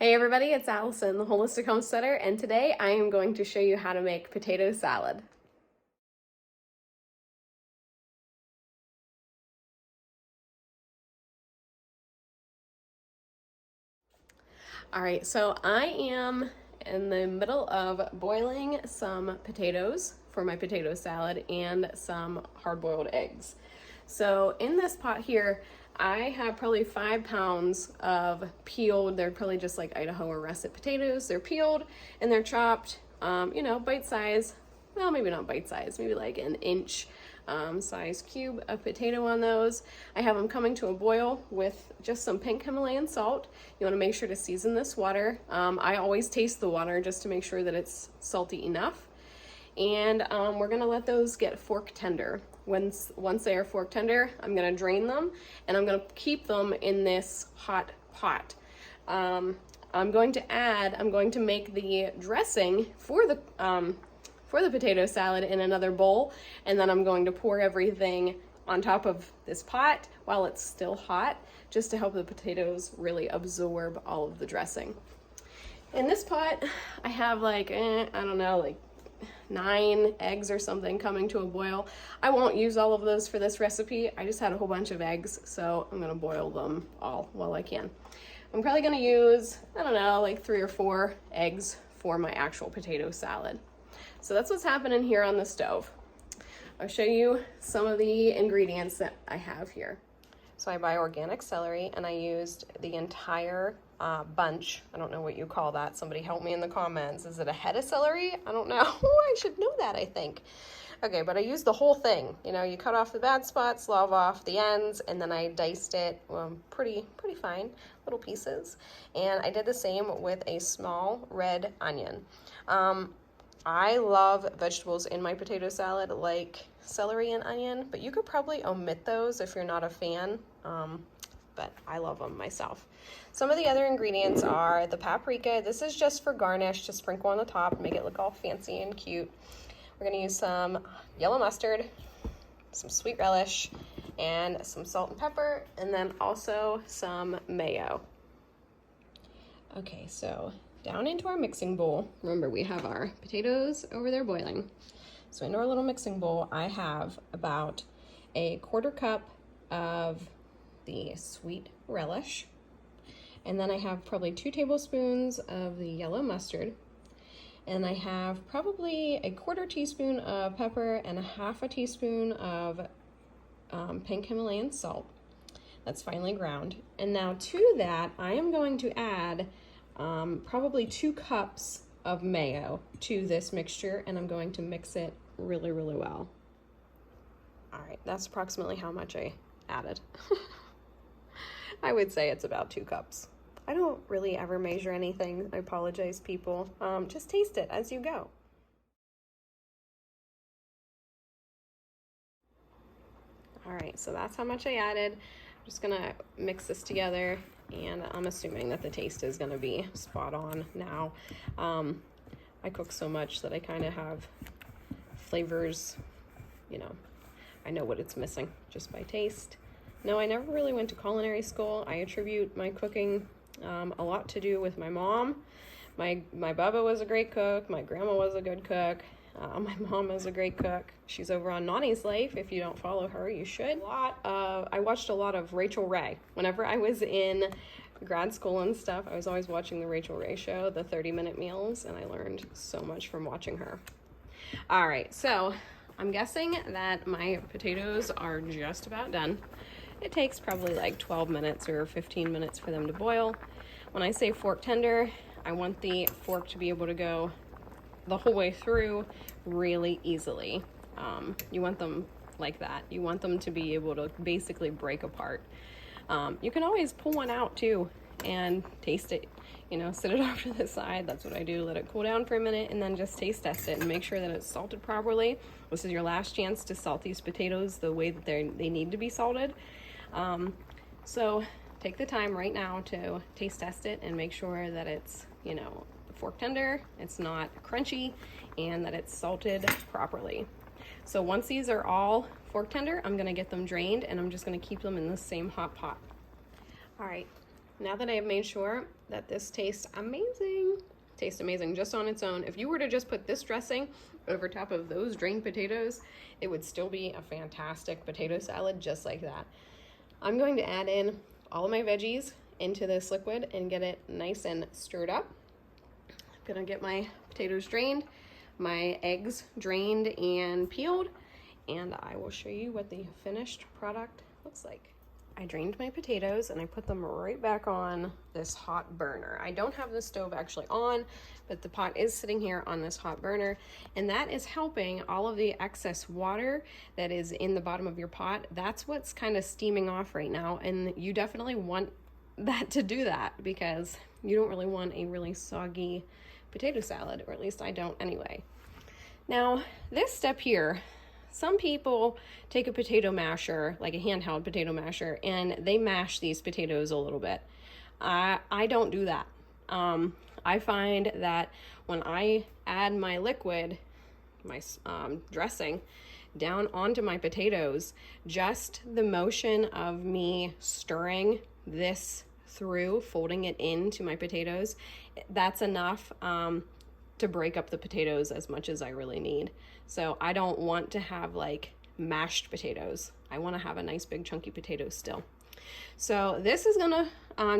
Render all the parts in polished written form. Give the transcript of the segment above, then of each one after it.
Hey everybody, it's Allison, the Holistic Homesteader, and today I am going to show you how to make potato salad. Alright, so I am in the middle of boiling some potatoes for my potato salad and some hard-boiled eggs. So in this pot here, I have probably 5 pounds of peeled, they're probably just like Idaho or russet potatoes. They're peeled and they're chopped, bite size. Well, maybe not bite size, maybe like an inch size cube of potato on those. I have them coming to a boil with just some pink Himalayan salt. You want to make sure to season this water. I always taste the water just to make sure that it's salty enough. And we're gonna let those get fork tender. Once they are fork tender, I'm gonna drain them and I'm gonna keep them in this hot pot. I'm going to make the dressing for the potato salad in another bowl, and then I'm going to pour everything on top of this pot while it's still hot, just to help the potatoes really absorb all of the dressing. In this pot, I have like 9 eggs or something coming to a boil. I won't use all of those for this recipe. I just had a whole bunch of eggs, so I'm gonna boil them all while I can. I'm probably gonna use, like 3 or 4 eggs for my actual potato salad. So that's what's happening here on the stove. I'll show you some of the ingredients that I have here. So I buy organic celery and I used the entire bunch. I don't know what you call that. Somebody help me in the comments. Is it a head of celery? I don't know. I should know that, I think. Okay, but I used the whole thing. You cut off the bad spots, love off the ends, and then I diced it pretty fine, little pieces. And I did the same with a small red onion. I love vegetables in my potato salad like celery and onion, but you could probably omit those if you're not a fan. But I love them myself. Some of the other ingredients are the paprika. This is just for garnish, to sprinkle on the top, make it look all fancy and cute. We're gonna use some yellow mustard, some sweet relish, and some salt and pepper, and then also some mayo. Okay, so down into our mixing bowl. Remember, we have our potatoes over there boiling. So into our little mixing bowl, I have about a 1/4 cup of the sweet relish. And then I have probably 2 tablespoons of the yellow mustard. And I have probably a 1/4 teaspoon of pepper and a 1/2 teaspoon of pink Himalayan salt. That's finely ground. And now to that, I am going to add probably 2 cups of mayo to this mixture, and I'm going to mix it really, really well. All right, that's approximately how much I added. I would say it's about 2 cups. I don't really ever measure anything. I apologize, people. Just taste it as you go. All right, so that's how much I added. I'm just gonna mix this together, and I'm assuming that the taste is gonna be spot on now. I cook so much that I kind of have flavors, I know what it's missing just by taste. No, I never really went to culinary school. I attribute my cooking a lot to do with my mom. My Baba was a great cook. My grandma was a good cook. My mom is a great cook. She's over on Nani's Life. If you don't follow her, you should. I watched a lot of Rachel Ray. Whenever I was in grad school and stuff, I was always watching the Rachel Ray show, the 30-minute meals, and I learned so much from watching her. All right, so I'm guessing that my potatoes are just about done. It takes probably like 12 minutes or 15 minutes for them to boil. When I say fork tender, I want the fork to be able to go the whole way through really easily. You want them like that. You want them to be able to basically break apart. You can always pull one out too and taste it, sit it off to the side. That's what I do. Let it cool down for a minute and then just taste test it and make sure that it's salted properly. This is your last chance to salt these potatoes the way that they need to be salted. So take the time right now to taste test it and make sure that it's, fork tender, it's not crunchy, and that it's salted properly. So once these are all fork tender, I'm gonna get them drained and I'm just gonna keep them in the same hot pot. All right, now that I have made sure that this tastes amazing. Tastes amazing just on its own. If you were to just put this dressing over top of those drained potatoes, it would still be a fantastic potato salad just like that. I'm going to add in all of my veggies into this liquid and get it nice and stirred up. I'm gonna get my potatoes drained, my eggs drained and peeled, and I will show you what the finished product looks like. I drained my potatoes and I put them right back on this hot burner. I don't have the stove actually on, but the pot is sitting here on this hot burner, and that is helping all of the excess water that is in the bottom of your pot. That's what's kind of steaming off right now, and you definitely want that to do that because you don't really want a really soggy potato salad, or at least I don't anyway. Now, this step here, some people take a potato masher, like a handheld potato masher, and they mash these potatoes a little bit. I don't do that. I find that when I add my liquid, my dressing, down onto my potatoes, just the motion of me stirring this through, folding it into my potatoes, that's enough to break up the potatoes as much as I really need. So I don't want to have like mashed potatoes. I want to have a nice big chunky potato still. So this is gonna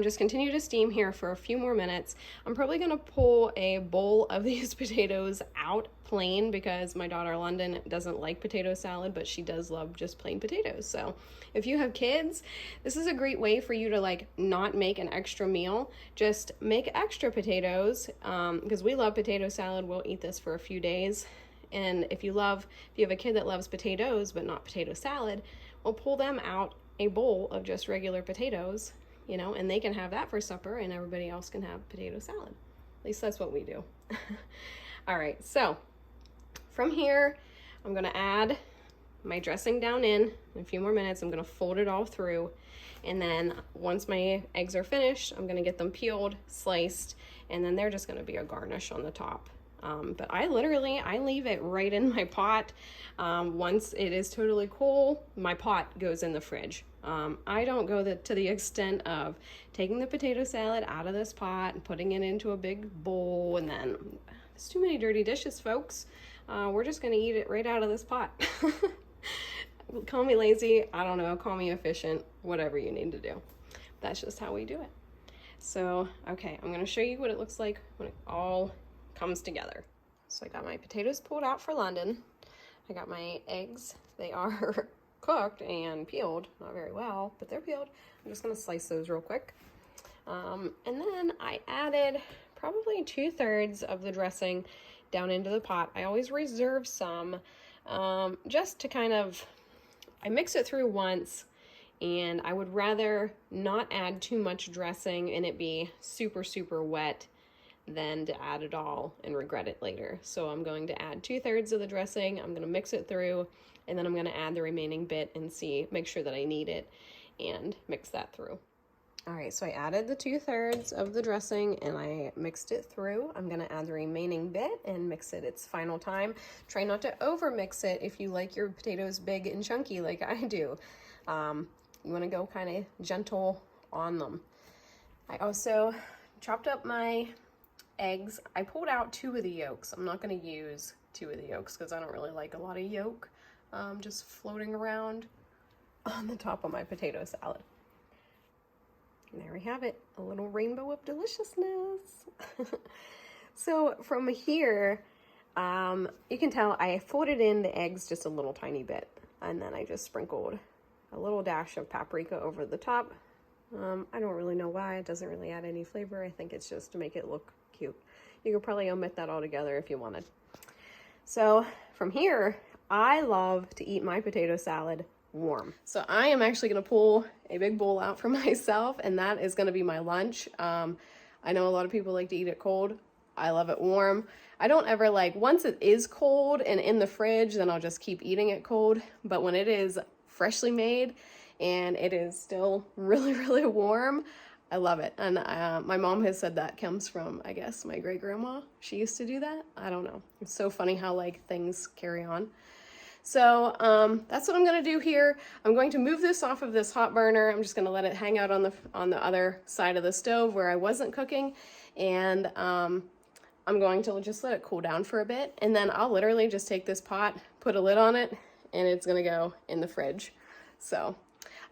just continue to steam here for a few more minutes. I'm probably gonna pull a bowl of these potatoes out plain because my daughter London doesn't like potato salad, but she does love just plain potatoes. So if you have kids, this is a great way for you to like not make an extra meal. Just make extra potatoes because we love potato salad. We'll eat this for a few days. And if you have a kid that loves potatoes but not potato salad, we'll pull them out a bowl of just regular potatoes, you know, and they can have that for supper and everybody else can have potato salad. At least that's what we do. All right, so from here, I'm gonna add my dressing down in a few more minutes. I'm gonna fold it all through. And then once my eggs are finished, I'm gonna get them peeled, sliced, and then they're just gonna be a garnish on the top. But I leave it right in my pot. Once it is totally cool, my pot goes in the fridge. I don't go to the extent of taking the potato salad out of this pot and putting it into a big bowl, and then it's too many dirty dishes, folks. We're just gonna eat it right out of this pot. Call me lazy, I don't know, call me efficient, whatever you need to do. That's just how we do it. So, okay, I'm gonna show you what it looks like when it all comes together. So I got my potatoes pulled out for London. I got my eggs. They are cooked and peeled, not very well, but they're peeled. I'm just gonna slice those real quick. And then I added probably 2/3 of the dressing down into the pot. I always reserve some just to kind of, I mix it through once, and I would rather not add too much dressing and it be super, super wet than to add it all and regret it later. So I'm going to add 2/3 of the dressing. I'm going to mix it through, and then I'm going to add the remaining bit and make sure that I need it and mix that through. All right, so I added the 2/3 of the dressing and I mixed it through. I'm going to add the remaining bit and mix it its final time. Try not to over mix it if you like your potatoes big and chunky like I do. You want to go kind of gentle on them. I also chopped up my eggs. I pulled out 2 of the yolks. I'm not going to use 2 of the yolks because I don't really like a lot of yolk just floating around on the top of my potato salad. And there we have it, a little rainbow of deliciousness. So from here, you can tell I folded in the eggs just a little tiny bit, and then I just sprinkled a little dash of paprika over the top. I don't really know why. It doesn't really add any flavor. I think it's just to make it look cute. You could probably omit that altogether if you wanted. So from here, I love to eat my potato salad warm. So I am actually going to pull a big bowl out for myself, and that is going to be my lunch. I know a lot of people like to eat it cold. I love it warm. I don't ever once it is cold and in the fridge, then I'll just keep eating it cold. But when it is freshly made and it is still really, really warm, I love it. And my mom has said that comes from, I guess, my great grandma. She used to do that. I don't know. It's so funny how things carry on. So that's what I'm gonna do here. I'm going to move this off of this hot burner. I'm just gonna let it hang out on the other side of the stove where I wasn't cooking, and I'm going to just let it cool down for a bit, and then I'll literally just take this pot, put a lid on it, and it's gonna go in the fridge. So,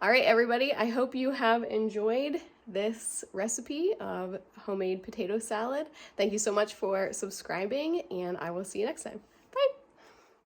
all right, everybody, I hope you have enjoyed this recipe of homemade potato salad. Thank you so much for subscribing, and I will see you next time.